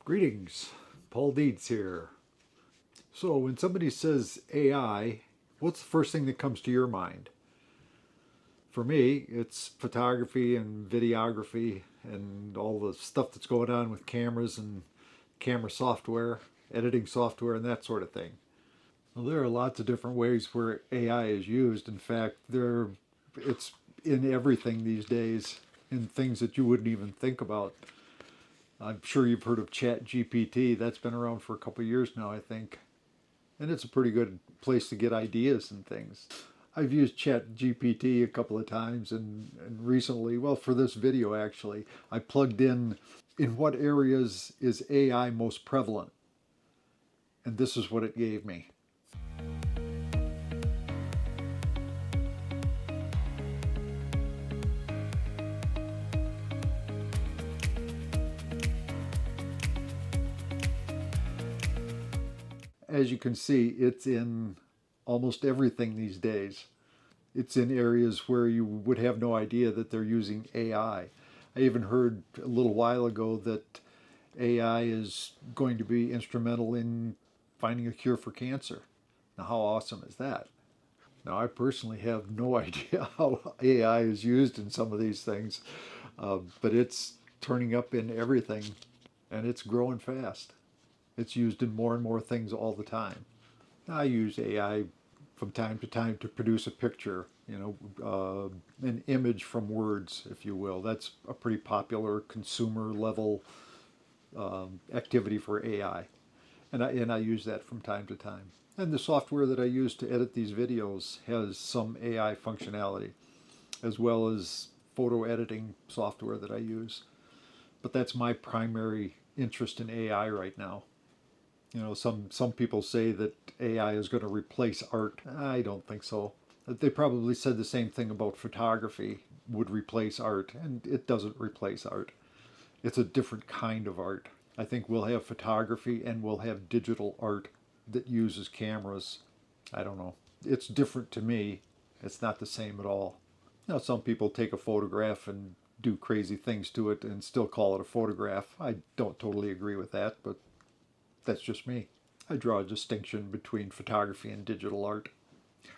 Greetings, Paul Dietz here. So, when somebody says AI, what's the first thing that comes to your mind? For me, it's photography and videography and all the stuff that's going on with cameras and camera software, editing software, and that sort of thing. Well, there are lots of different ways where AI is used. In fact, it's in everything these days, in things that you wouldn't even think about. I'm sure you've heard of Chat GPT. That's been around for a couple of years now, I think. And it's a pretty good place to get ideas and things. I've used Chat GPT a couple of times and recently, well, for this video actually, I plugged in what areas is AI most prevalent? And this is what it gave me. As you can see, it's in almost everything these days. It's in areas where you would have no idea that they're using AI. I even heard a little while ago that AI is going to be instrumental in finding a cure for cancer. Now, how awesome is that? Now, I personally have no idea how AI is used in some of these things, but it's turning up in everything and it's growing fast. It's used in more and more things all the time. I use AI from time to time to produce a picture, an image from words, if you will. That's a pretty popular consumer level activity for AI. And I use that from time to time. And the software that I use to edit these videos has some AI functionality, as well as photo editing software that I use. But that's my primary interest in AI right now. Some people say that AI is going to replace art. I don't think so. They probably said the same thing about photography would replace art, and it doesn't replace art. It's a different kind of art. I think we'll have photography and we'll have digital art that uses cameras. I don't know. It's different to me. It's not the same at all. Some people take a photograph and do crazy things to it and still call it a photograph. I don't totally agree with that, but that's just me. I draw a distinction between photography and digital art.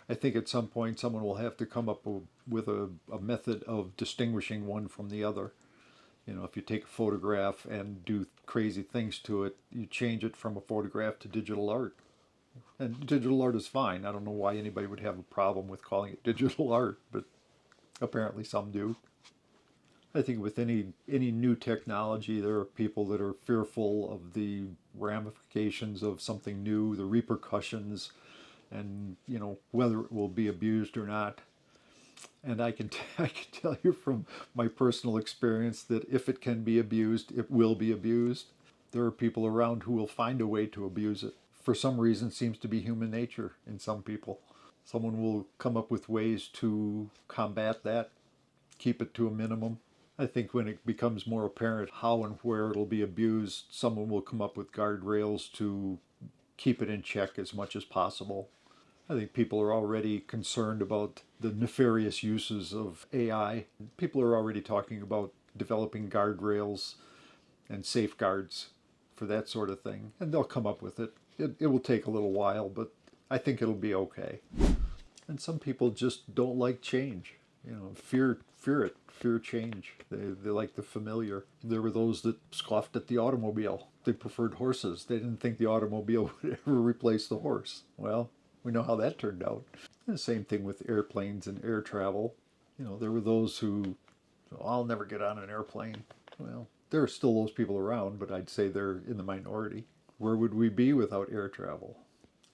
I think at some point someone will have to come up with a method of distinguishing one from the other. If you take a photograph and do crazy things to it, you change it from a photograph to digital art. And digital art is fine. I don't know why anybody would have a problem with calling it digital art, but apparently some do. I think with any new technology, there are people that are fearful of the ramifications of something new, the repercussions, and whether it will be abused or not. And I can tell you from my personal experience that if it can be abused, it will be abused. There are people around who will find a way to abuse it. For some reason, it seems to be human nature in some people. Someone will come up with ways to combat that, keep it to a minimum. I think when it becomes more apparent how and where it'll be abused, someone will come up with guardrails to keep it in check as much as possible. I think people are already concerned about the nefarious uses of AI. People are already talking about developing guardrails and safeguards for that sort of thing, and they'll come up with it. It will take a little while, but I think it'll be okay. And some people just don't like change. Fear change. They like the familiar. There were those that scoffed at the automobile. They preferred horses. They didn't think the automobile would ever replace the horse. Well, we know how that turned out. And the same thing with airplanes and air travel. There were those who, I'll never get on an airplane. Well, there are still those people around, but I'd say they're in the minority. Where would we be without air travel?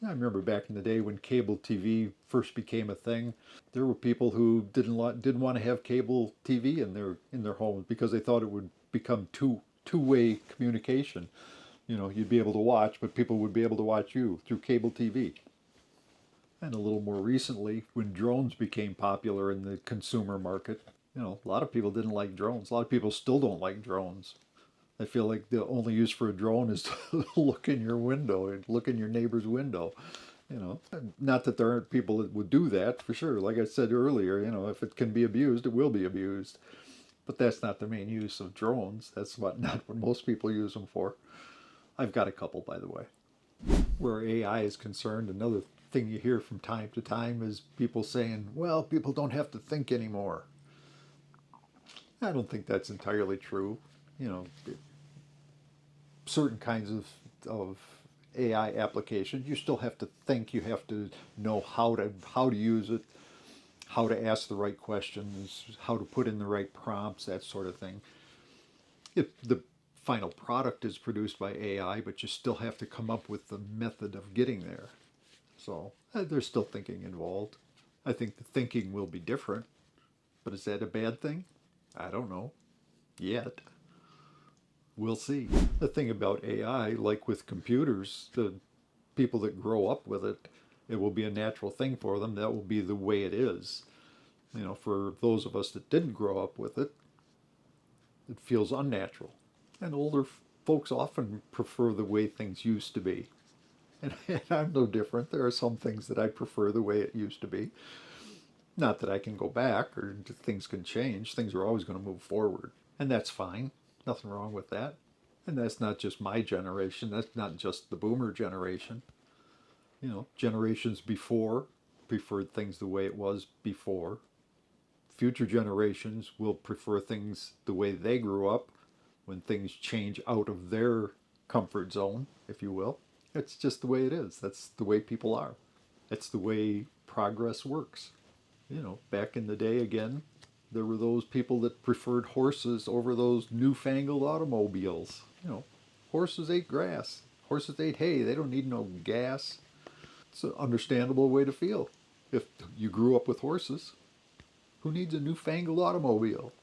I remember back in the day when cable TV first became a thing, there were people who didn't want to have cable TV in their homes because they thought it would become two-way communication. You'd be able to watch, but people would be able to watch you through cable TV. And a little more recently, when drones became popular in the consumer market, a lot of people didn't like drones. A lot of people still don't like drones. I feel like the only use for a drone is to look in your window and look in your neighbor's window. Not that there aren't people that would do that, for sure. Like I said earlier, if it can be abused, it will be abused. But that's not the main use of drones. That's not what most people use them for. I've got a couple, by the way. Where AI is concerned, another thing you hear from time to time is people saying, well, people don't have to think anymore. I don't think that's entirely true. You know, certain kinds of AI applications, you still have to think. You have to know how to use it, how to ask the right questions, how to put in the right prompts, that sort of thing. If the final product is produced by AI, but you still have to come up with the method of getting there. So there's still thinking involved. I think the thinking will be different, but is that a bad thing? I don't know. Yet. We'll see. The thing about AI, like with computers, the people that grow up with it, it will be a natural thing for them. That will be the way it is. You know, for those of us that didn't grow up with it, it feels unnatural. And older folks often prefer the way things used to be. And I'm no different. There are some things that I prefer the way it used to be. Not that I can go back or things can change. Things are always going to move forward. And that's fine. Nothing wrong with that. And that's not just my generation. That's not just the boomer generation. You know, generations before preferred things the way it was before. Future generations will prefer things the way they grew up when things change out of their comfort zone, if you will. It's just the way it is. That's the way people are. It's the way progress works. You know, back in the day, again, there were those people that preferred horses over those newfangled automobiles. You know, horses ate grass. Horses ate hay. They don't need no gas. It's an understandable way to feel. If you grew up with horses, who needs a newfangled automobile?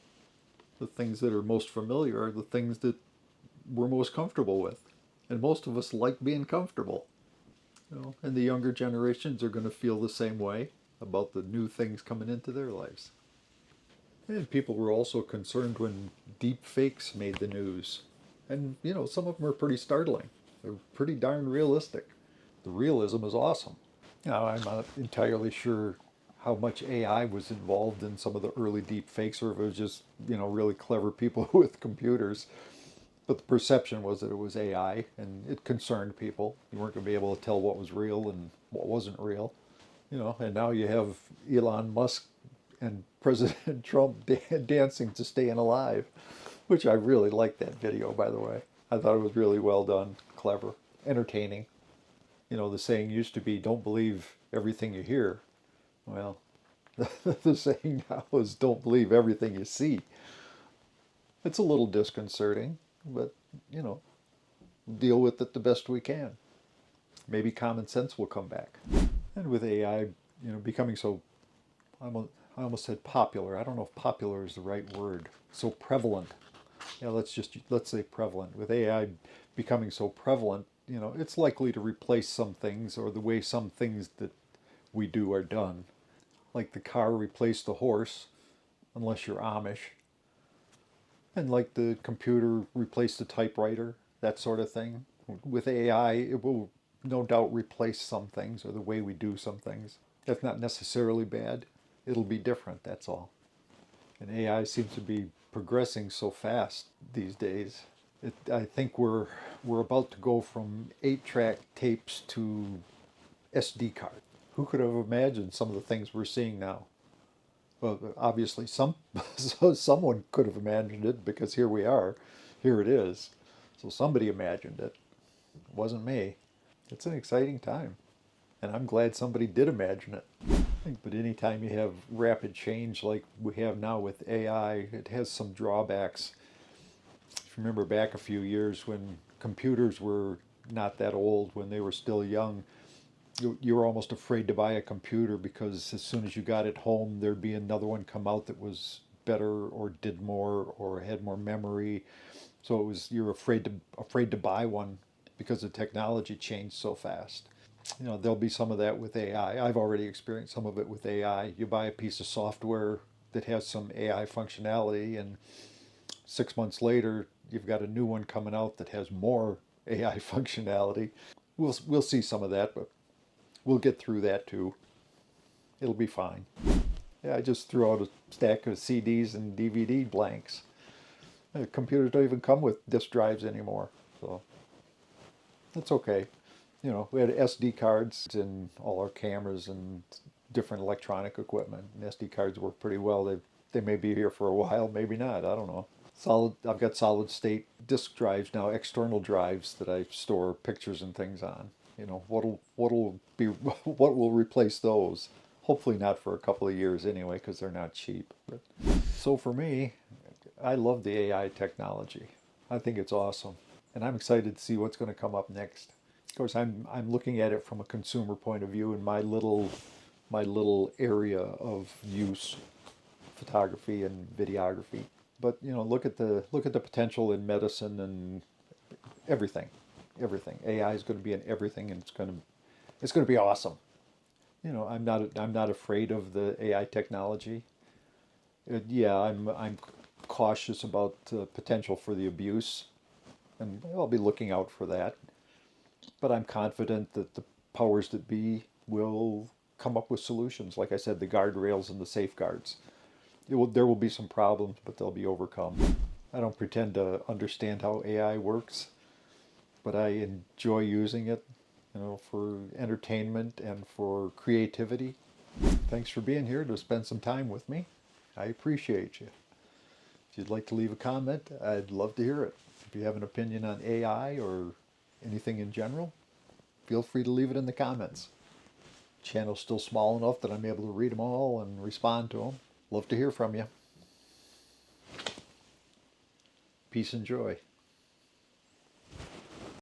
The things that are most familiar are the things that we're most comfortable with. And most of us like being comfortable. You know, and the younger generations are going to feel the same way about the new things coming into their lives. And people were also concerned when deep fakes made the news. And, you know, some of them are pretty startling. They're pretty darn realistic. The realism is awesome. Now, I'm not entirely sure how much AI was involved in some of the early deep fakes, or if it was just, you know, really clever people with computers. But the perception was that it was AI, and it concerned people. You weren't going to be able to tell what was real and what wasn't real. You know, and now you have Elon Musk and President Trump dancing to staying alive, which I really liked that video, by the way. I thought it was really well done, clever, entertaining. You know, the saying used to be, don't believe everything you hear. Well, the saying now is, don't believe everything you see. It's a little disconcerting, but, you know, deal with it the best we can. Maybe common sense will come back. And with AI, you know, becoming so, I almost said popular. I don't know if popular is the right word. So prevalent. Yeah, let's say prevalent. With AI becoming so prevalent, you know, it's likely to replace some things, or the way some things that we do are done. Like the car replaced the horse, unless you're Amish. And like the computer replaced the typewriter, that sort of thing. With AI, it will no doubt replace some things, or the way we do some things. That's not necessarily bad. It'll be different, that's all. And AI seems to be progressing so fast these days. I think we're about to go from 8-track tapes to SD card. Who could have imagined some of the things we're seeing now? Well, obviously someone could have imagined it, because here we are, here it is. So somebody imagined it. It wasn't me. It's an exciting time, and I'm glad somebody did imagine it. But anytime you have rapid change like we have now with AI, it has some drawbacks. If you remember back a few years when computers were not that old, when they were still young, you were almost afraid to buy a computer, because as soon as you got it home, there'd be another one come out that was better, or did more, or had more memory. So it was, you're afraid to buy one, because the technology changed so fast. You know, there'll be some of that with AI. I've already experienced some of it with AI. You buy a piece of software that has some AI functionality, and 6 months later, you've got a new one coming out that has more AI functionality. We'll see some of that, but we'll get through that too. It'll be fine. Yeah, I just threw out a stack of CDs and DVD blanks. Computers don't even come with disk drives anymore, so That's okay. You know, we had SD cards in all our cameras and different electronic equipment. And SD cards work pretty well. They may be here for a while, maybe not. I don't know. I've got solid state disk drives now, external drives that I store pictures and things on. You know, what'll be what will replace those? Hopefully not for a couple of years anyway, because they're not cheap. But, so for me, I love the AI technology. I think it's awesome, and I'm excited to see what's going to come up next. Of course, I'm looking at it from a consumer point of view in my little area of use, photography and videography. But you know, look at the potential in medicine and everything, everything. AI is going to be in everything, and it's going to be awesome. You know, I'm not afraid of the AI technology. Yeah, I'm cautious about the potential for the abuse, and I'll be looking out for that. But I'm confident that the powers that be will come up with solutions. Like I said, the guardrails and the safeguards. There will be some problems, but they'll be overcome. I don't pretend to understand how AI works, but I enjoy using it, you know, for entertainment and for creativity. Thanks for being here to spend some time with me. I appreciate you. If you'd like to leave a comment, I'd love to hear it. If you have an opinion on AI or anything in general, feel free to leave it in the comments. Channel's still small enough that I'm able to read them all and respond to them. Love to hear from you. Peace and joy.